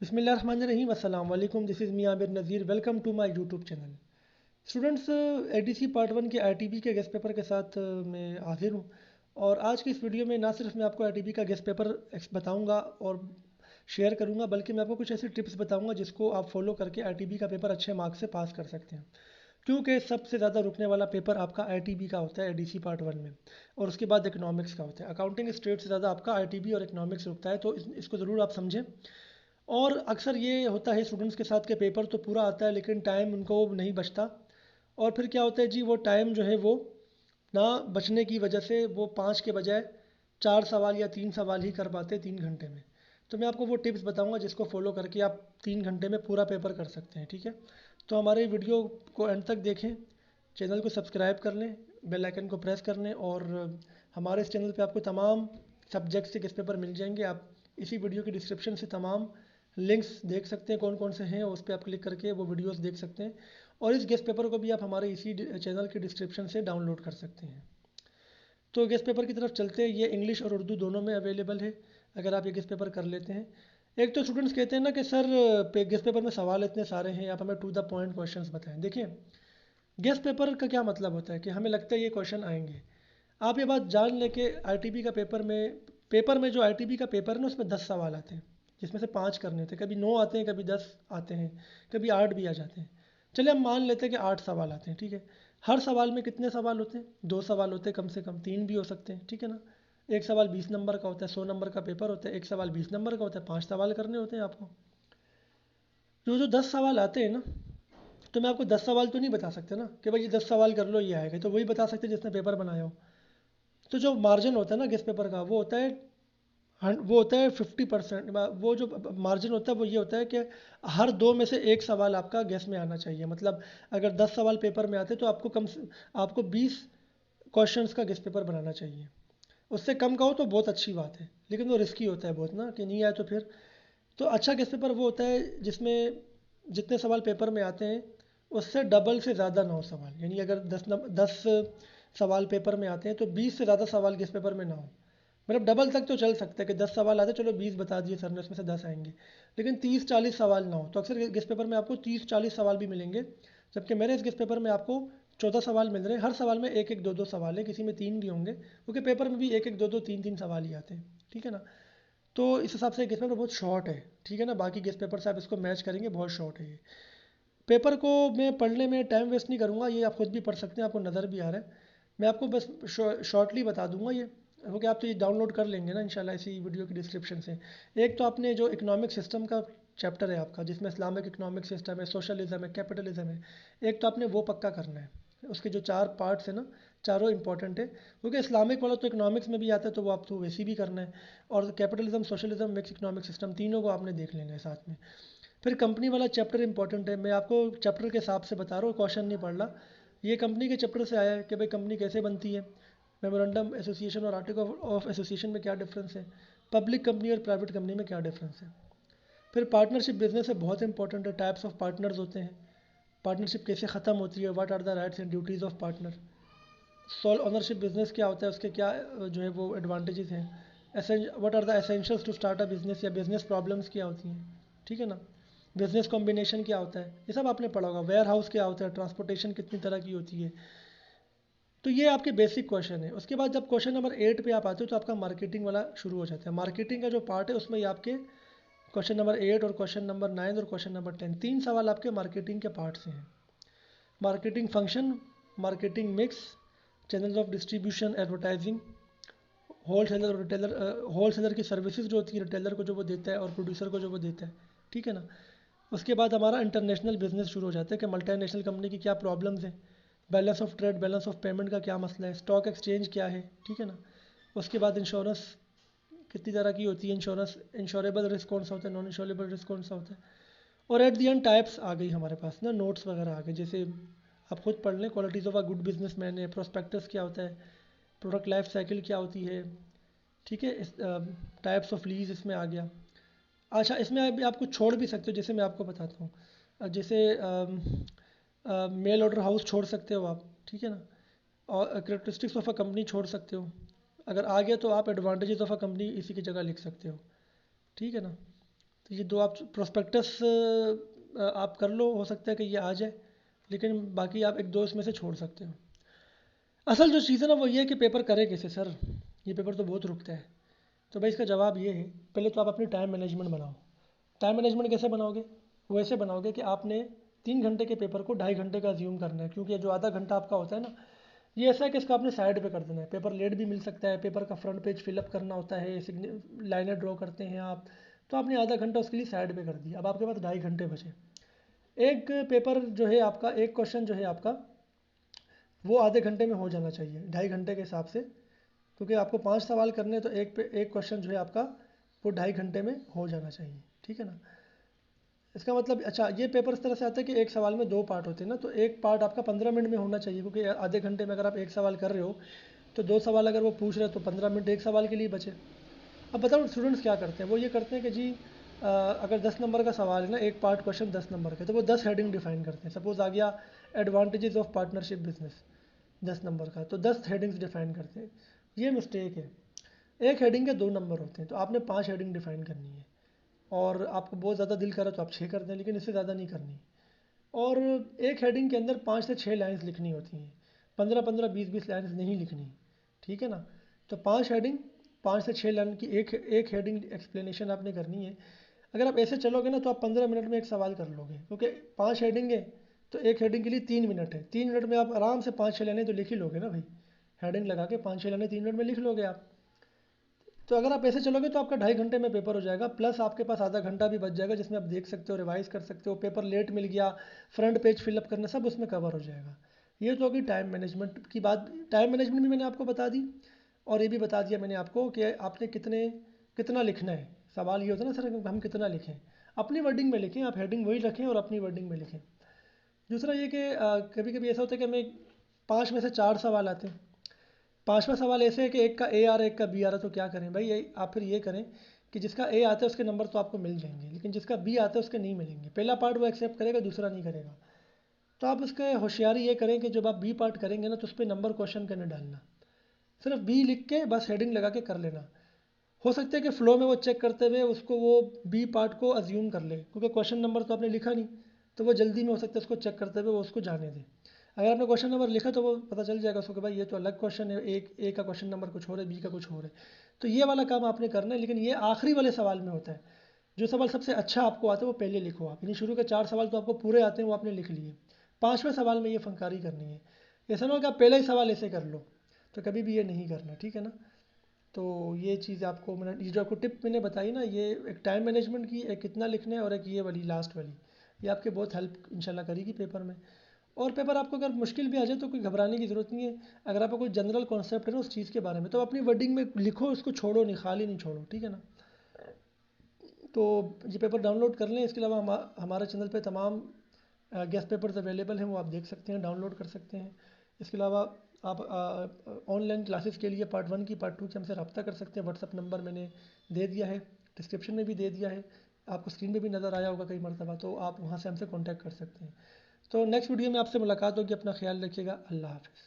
बिस्मिल्लाहिर्रहमानिर्रहीम अस्सलाम वालेकुम। This is me Amir Nazir. Welcome to my YouTube channel. Students, ADC part 1 के आईटीबी के गेस्ट पेपर के साथ मैं हाजिर हूँ। और आज की इस वीडियो में ना सिर्फ मैं आपको आईटीबी का गेस्ट पेपर बताऊँगा और शेयर करूँगा, बल्कि मैं आपको कुछ ऐसी टिप्स बताऊँगा जिसको आप फॉलो करके आईटीबी का पेपर अच्छे मार्क्स से पास कर सकते हैं। क्योंकि सबसे ज़्यादा रुकने वाला पेपर आपका आईटीबी का होता है एडीसी पार्ट 1 में, और उसके बाद इकोनॉमिक्स का होता है। अकाउंटिंग स्टेट से ज़्यादा आपका आईटीबी और इकोनॉमिक्स रुकता है, तो इसको ज़रूर आप समझें। और अक्सर ये होता है स्टूडेंट्स के साथ के पेपर तो पूरा आता है लेकिन टाइम उनको नहीं बचता। और फिर क्या होता है जी, वो टाइम जो है वो ना बचने की वजह से वो 5 के बजाय 4 सवाल या 3 सवाल ही कर पाते हैं 3 घंटे में। तो मैं आपको वो टिप्स बताऊंगा जिसको फॉलो करके आप 3 घंटे में पूरा पेपर कर सकते हैं। ठीक है, तो हमारे वीडियो को एंड तक देखें, चैनल को सब्सक्राइब कर लें, बेल आइकन को प्रेस कर लें। और हमारे इस चैनल पे आपको तमाम सब्जेक्ट्स के गेस्ट पेपर मिल जाएंगे। आप इसी वीडियो की डिस्क्रिप्शन से तमाम लिंक्स देख सकते हैं कौन कौन से हैं, और उस पर आप क्लिक करके वो वीडियोस देख सकते हैं। और इस गेस्ट पेपर को भी आप हमारे इसी चैनल के डिस्क्रिप्शन से डाउनलोड कर सकते हैं। तो गेस्ट पेपर की तरफ चलते हैं। ये इंग्लिश और उर्दू दोनों में अवेलेबल है अगर आप ये गेस्ट पेपर कर लेते हैं। एक तो स्टूडेंट्स कहते हैं ना कि सर गेस्ट पेपर में सवाल इतने सारे हैं, आप हमें टू द पॉइंट क्वेश्चंस बताएं। देखिए, गेस्ट पेपर का क्या मतलब होता है कि हमें लगता है ये क्वेश्चन आएंगे। आप ये बात जान लें कि आईटीबी का पेपर में जो आईटीबी का पेपर है ना, उसमें 10 सवाल आते हैं, जिसमें से 5 करने होते हैं। कभी 9 आते हैं, कभी 10 आते हैं, कभी 8 भी आ जाते हैं। चलिए हम मान लेते हैं कि 8 सवाल आते हैं। ठीक है, हर सवाल में कितने सवाल होते हैं? 2 सवाल होते हैं, कम से कम 3 भी हो सकते हैं। ठीक है ना, एक सवाल 20 नंबर का होता है, 100 नंबर का पेपर होता है। एक सवाल 20 नंबर का होता है, 5 सवाल करने होते हैं आपको। जो जो 10 सवाल आते हैं ना, तो मैं आपको 10 सवाल तो नहीं बता सकते ना कि भाई ये 10 सवाल कर लो ये आएगा, तो वही बता सकते जिसने पेपर बनाया हो। तो जो मार्जिन होता है ना गेस्ट पेपर का, वो होता है 50%। वो जो मार्जिन होता है वो ये होता है कि हर 2 में से एक सवाल आपका गेस में आना चाहिए। मतलब अगर 10 सवाल पेपर में आते तो आपको 20 क्वेश्चंस का गेस्ट पेपर बनाना चाहिए। उससे कम का हो तो बहुत अच्छी बात है, लेकिन वो रिस्की होता है बहुत ना, कि नहीं आए तो फिर। तो अच्छा गेस्ट पेपर वो होता है जिसमें जितने सवाल पेपर में आते हैं उससे डबल से ज़्यादा ना हो सवाल। यानी अगर 10 सवाल पेपर में आते हैं तो 20 से ज़्यादा सवाल गेस्ट पेपर में ना हो। मतलब डबल तक तो चल सकता है कि 10 सवाल आते, चलो 20 बता दिए सर ने, उसमें से 10 आएंगे। लेकिन 30-40 सवाल ना हो। तो अक्सर गेस्ट पेपर में आपको 30-40 सवाल भी मिलेंगे, जबकि मेरे इस गेस्ट पेपर में आपको 14 सवाल मिल रहे हैं। हर सवाल में एक एक दो दो सवाल है, किसी में 3 भी होंगे, क्योंकि पेपर में भी एक एक दो दो तीन तीन सवाल ही आते हैं। ठीक है ना, तो इस हिसाब से गेस्ट पेपर बहुत शॉर्ट है। ठीक है ना, बाकी गेस्ट पेपर से आप इसको मैच करेंगे, बहुत शॉर्ट है ये पेपर को। मैं पढ़ने में टाइम वेस्ट नहीं करूँगा, ये आप खुद भी पढ़ सकते हैं, आपको नज़र भी आ रहा है। मैं आपको बस शॉर्टली बता दूंगा ये, क्योंकि आप तो ये डाउनलोड कर लेंगे ना इंशाल्लाह इसी वीडियो की डिस्क्रिप्शन से। एक तो आपने जो इकोनॉमिक सिस्टम का चैप्टर है आपका, जिसमें इस्लामिक इकोनॉमिक सिस्टम है, सोशलिज्म है, कैपिटलिज्म है, एक तो आपने वो पक्का करना है। उसके जो 4 पार्ट्स हैं ना, चारों इंपॉर्टेंट है, क्योंकि इस्लामिक वाला तो इकोनॉमिक्स में भी आता है, तो वो आप तो वैसे भी करना है। और capitalism, socialism, mix economic system, तीनों को आपने देख लेना है साथ में। फिर कंपनी वाला चैप्टर इंपॉर्टेंट है। मैं आपको चैप्टर के हिसाब से बता रहा हूँ, क्वेश्चन नहीं पढ़ रहा। ये कंपनी के चैप्टर से आया है कि भाई कंपनी कैसे बनती है, मेमोरेंडम एसोसिएशन और आर्टिकल ऑफ एसोसिएशन में क्या डिफरेंस है, पब्लिक कंपनी और प्राइवेट कंपनी में क्या डिफरेंस है। फिर पार्टनरशिप बिजनेस है, बहुत इंपॉर्टेंट है। टाइप्स ऑफ पार्टनर्स होते हैं, पार्टनरशिप कैसे ख़त्म होती है, what are the rights and duties of partner. Sole ownership business क्या होता है, उसके क्या जो है वो एडवांटेजेस हैं। What are the essentials to start a business, या बिजनेस प्रॉब्लम्स क्या होती हैं। ठीक है ना, बिजनेस कॉम्बिनेशन क्या होता है, ये सब आपने पढ़ा होगा। वेयर हाउस क्या होता है, ट्रांसपोर्टेशन कितनी तरह की होती है। तो ये आपके बेसिक क्वेश्चन है। उसके बाद जब क्वेश्चन नंबर 8 पे आप आते हो तो आपका मार्केटिंग वाला शुरू हो जाता है। मार्केटिंग का जो पार्ट है उसमें ये आपके क्वेश्चन नंबर 8 और क्वेश्चन नंबर 9 और क्वेश्चन नंबर 10, 3 सवाल आपके मार्केटिंग के पार्ट से हैं। Marketing function, marketing mix, channels of distribution, advertising, whole retailer, whole की सर्विसेज जो होती है, रिटेलर को जो वो देता है और प्रोड्यूसर को जो वो देता है। ठीक है ना, उसके बाद हमारा इंटरनेशनल बिजनेस शुरू हो जाता है कि मल्टीनेशनल कंपनी की क्या प्रॉब्लम्स हैं, balance of trade, balance of payment का क्या मसला है, स्टॉक एक्सचेंज क्या है। ठीक है ना, उसके बाद इंश्योरेंस कितनी तरह की होती है, इंश्योरेंस, इंश्योरेबल रिस्क कौन सा होता है, नॉन इंश्योरेबल रिस्क कौन सा होता है। और एट दी एंड टाइप्स आ गई हमारे पास ना, नोट्स वगैरह आ गए, जैसे आप खुद पढ़ लें। Qualities of a good business man है, प्रोस्पेक्टस क्या होता है, प्रोडक्ट लाइफ साइकिल क्या होती है। ठीक है, इस टाइप्स ऑफ लीज इसमें आ गया। अच्छा, इसमें अभी आप कुछ छोड़ भी सकते हो, जैसे मैं आपको बताता हूँ। जैसे मेल ऑर्डर हाउस छोड़ सकते हो आप। ठीक है ना, और करेक्टरिस्टिक्स ऑफ अ कंपनी छोड़ सकते हो। अगर आ गया तो आप एडवांटेजेस ऑफ अ कंपनी इसी की जगह लिख सकते हो। ठीक है ना, तो ये दो आप प्रोस्पेक्टस आप कर लो, हो सकता है कि ये आ जाए, लेकिन बाकी आप एक दो इसमें से छोड़ सकते हो। असल जो चीज़ है ना वो ये है कि पेपर करे कैसे सर, ये पेपर तो बहुत रुकता है। तो भाई इसका जवाब ये है, पहले तो आप अपनी टाइम मैनेजमेंट बनाओ। टाइम मैनेजमेंट कैसे बनाओगे? वैसे बनाओगे कि आपने 3 घंटे के पेपर को 2.5 घंटे का अज्यूम करना है, क्योंकि जो आधा घंटा आपका होता है ना, ये ऐसा है कि इसका आपने साइड पे कर देना है। पेपर लेट भी मिल सकता है, पेपर का फ्रंट पेज फिलअप करना होता है, लाइनें ड्रॉ करते हैं आप, तो आपने आधा घंटा उसके लिए साइड पे कर दिया। अब आपके पास 2.5 घंटे बचे। एक पेपर जो है आपका, एक क्वेश्चन जो है आपका, वो आधे घंटे में हो जाना चाहिए 2.5 घंटे के हिसाब से, क्योंकि आपको 5 सवाल करने हैं, तो एक क्वेश्चन जो है आपका वो 2.5 घंटे में हो जाना चाहिए, ठीक है ना। इसका मतलब अच्छा, ये पेपर इस तरह से आता है कि एक सवाल में 2 पार्ट होते हैं ना, तो एक पार्ट आपका 15 मिनट में होना चाहिए, क्योंकि आधे घंटे में अगर आप एक सवाल कर रहे हो तो 2 सवाल अगर वो पूछ रहे हैं तो 15 मिनट एक सवाल के लिए बचे। अब बताओ स्टूडेंट्स क्या करते हैं, वो ये करते हैं कि जी अगर 10 नंबर का सवाल है ना, एक पार्ट क्वेश्चन 10 नंबर का, तो वो 10 हेडिंग डिफाइन करते हैं। सपोज आ गया advantages of partnership business, 10 number का, तो 10 हेडिंग्स डिफाइन करते हैं। ये मिस्टेक है। एक हेडिंग के 2 नंबर होते हैं, तो आपने 5 हेडिंग डिफाइन करनी है। और आपको बहुत ज़्यादा दिल करे तो आप 6 कर दें, लेकिन इससे ज़्यादा नहीं करनी। और एक हेडिंग के अंदर 5 से 6 लाइन्स लिखनी होती हैं, 15-15, 20-20 लाइन्स नहीं लिखनी, ठीक है ना। तो 5 हेडिंग, 5 से 6 लाइन की एक हेडिंग एक्सप्लेनेशन आपने करनी है। अगर आप ऐसे चलोगे ना तो आप 15 मिनट में एक सवाल कर लोगे, क्योंकि 5 हेडिंग है तो एक हेडिंग के लिए 3 मिनट है। 3 मिनट में आप आराम से 5-6 लाइनें तो लिख ही लोगे ना भाई, हेडिंग लगा के 5-6 लाइनें 3 मिनट में लिख लोगे आप। तो अगर आप ऐसे चलोगे तो आपका 2.5 घंटे में पेपर हो जाएगा, प्लस आपके पास आधा घंटा भी बच जाएगा, जिसमें आप देख सकते हो, रिवाइज कर सकते हो, पेपर लेट मिल गया, फ्रंट पेज फिलअप करना, सब उसमें कवर हो जाएगा। ये तो होगी टाइम मैनेजमेंट की बात। टाइम मैनेजमेंट भी मैंने आपको बता दी, और ये भी बता दिया मैंने आपको कि आपने कितना लिखना है। सवाल ये होता है ना सर हम कितना लिखें, अपनी वर्डिंग में लिखें, आप हेडिंग वही रखें और अपनी वर्डिंग में लिखें। दूसरा ये कि कभी कभी ऐसा होता है कि हमें 5 में से 4 सवाल आते हैं। 5वां सवाल ऐसे है कि एक का ए आ रहा है एक का बी आ रहा है, तो क्या करें भाई? आप फिर ये करें कि जिसका ए आता है उसके नंबर तो आपको मिल जाएंगे, लेकिन जिसका बी आता है उसके नहीं मिलेंगे। पहला पार्ट वो एक्सेप्ट करेगा, दूसरा नहीं करेगा। तो आप उसके होशियारी ये करें कि जब आप बी पार्ट करेंगे ना, तो उस पर नंबर क्वेश्चन करने डालना, सिर्फ बी लिख के बस हेडिंग लगा के कर लेना। हो सकता है कि फ्लो में वो चेक करते हुए उसको वो बी पार्ट को अज्यूम कर ले, क्योंकि क्वेश्चन नंबर तो आपने लिखा नहीं, तो वो जल्दी में हो सकता है उसको चेक करते हुए वो उसको जाने दे। अगर आपने क्वेश्चन नंबर लिखा तो वो पता चल जाएगा उसको कि भाई ये तो अलग क्वेश्चन है, एक ए का क्वेश्चन नंबर कुछ और है, बी का कुछ और है। तो ये वाला काम आपने करना है, लेकिन ये आखिरी वाले सवाल में होता है। जो सवाल सबसे अच्छा आपको आता है वो पहले लिखो आप, यानी शुरू के 4 सवाल तो आपको पूरे आते हैं, वो आपने लिख लिए। 5वें सवाल में ये फंकारी करनी है। ऐसा ना हो कि आप पहला ही सवाल ऐसे कर लो, तो कभी भी ये नहीं करना, ठीक है ना। तो ये चीज़ आपको मैंने, ये जो आपको टिप मैंने बताई ना, ये एक टाइम मैनेजमेंट की, एक कितना लिखना है, और एक ये वाली लास्ट वाली, ये आपके बहुत हेल्प इंशाल्लाह करेगी पेपर में। और पेपर आपको अगर मुश्किल भी आ जाए तो कोई घबराने की ज़रूरत नहीं है। अगर आपको कोई जनरल कॉन्सेप्ट है ना उस चीज़ के बारे में, तो अपनी वर्डिंग में लिखो, उसको छोड़ो नहीं, खाली नहीं छोड़ो, ठीक है ना। तो ये पेपर डाउनलोड कर लें। इसके अलावा हमारे चैनल पे तमाम गेस्ट पेपर्स अवेलेबल हैं, वो आप देख सकते हैं, डाउनलोड कर सकते हैं। इसके अलावा आप ऑनलाइन क्लासेस के लिए पार्ट 1 की पार्ट 2 की हमसे रब्ता कर सकते हैं। व्हाट्सअप नंबर मैंने दे दिया है, डिस्क्रिप्शन में भी दे दिया है, आपको स्क्रीन पे भी नज़र आया होगा कई मरतबा, तो आप वहाँ से हमसे कॉन्टैक्ट कर सकते हैं। तो नेक्स्ट वीडियो में आपसे मुलाकात होगी। अपना ख्याल रखिएगा। अल्लाह हाफ़िज़।